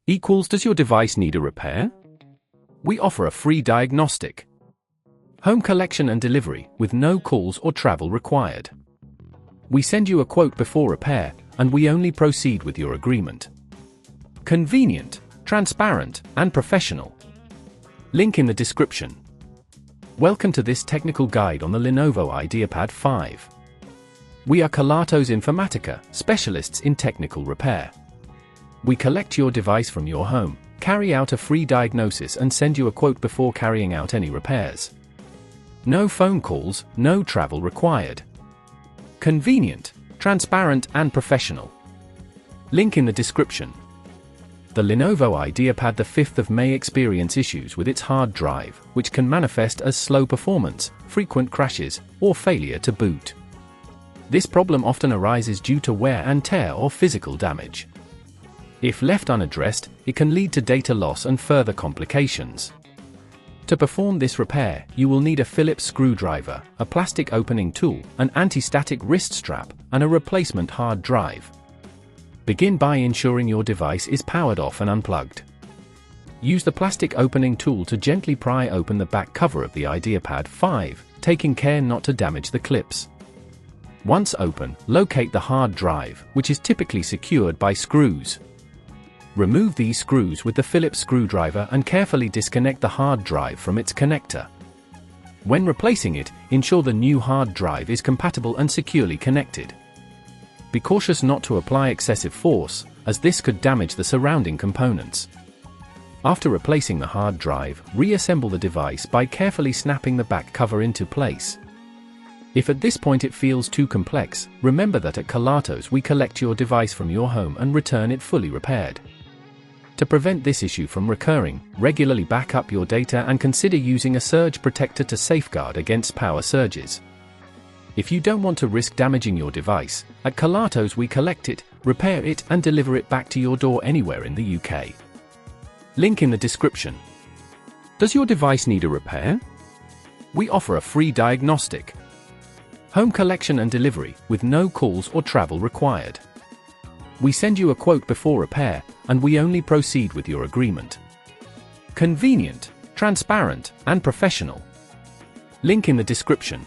Equals, does your device need a repair? We offer a free diagnostic. Home collection and delivery with no calls or travel required. We send you a quote before repair, and we only proceed with your agreement. Convenient, transparent, and professional. Link in the description. Welcome to this technical guide on the Lenovo IdeaPad 5. We are Kelatos Informatica, specialists in technical repair. We collect your device from your home, carry out a free diagnosis and send you a quote before carrying out any repairs. No phone calls, no travel required. Convenient, transparent and professional. Link in the description. The Lenovo IdeaPad the 5th of May experience issues with its hard drive, which can manifest as slow performance, frequent crashes, or failure to boot. This problem often arises due to wear and tear or physical damage. If left unaddressed, it can lead to data loss and further complications. To perform this repair, you will need a Phillips screwdriver, a plastic opening tool, an anti-static wrist strap, and a replacement hard drive. Begin by ensuring your device is powered off and unplugged. Use the plastic opening tool to gently pry open the back cover of the IdeaPad 5, taking care not to damage the clips. Once open, locate the hard drive, which is typically secured by screws. Remove these screws with the Phillips screwdriver and carefully disconnect the hard drive from its connector. When replacing it, ensure the new hard drive is compatible and securely connected. Be cautious not to apply excessive force, as this could damage the surrounding components. After replacing the hard drive, reassemble the device by carefully snapping the back cover into place. If at this point it feels too complex, remember that at Kelatos we collect your device from your home and return it fully repaired. To prevent this issue from recurring, regularly back up your data and consider using a surge protector to safeguard against power surges. If you don't want to risk damaging your device, at Kelatos we collect it, repair it and deliver it back to your door anywhere in the UK. Link in the description. Does your device need a repair? We offer a free diagnostic. Home collection and delivery with no calls or travel required. We send you a quote before repair, and we only proceed with your agreement. Convenient, transparent, and professional. Link in the description.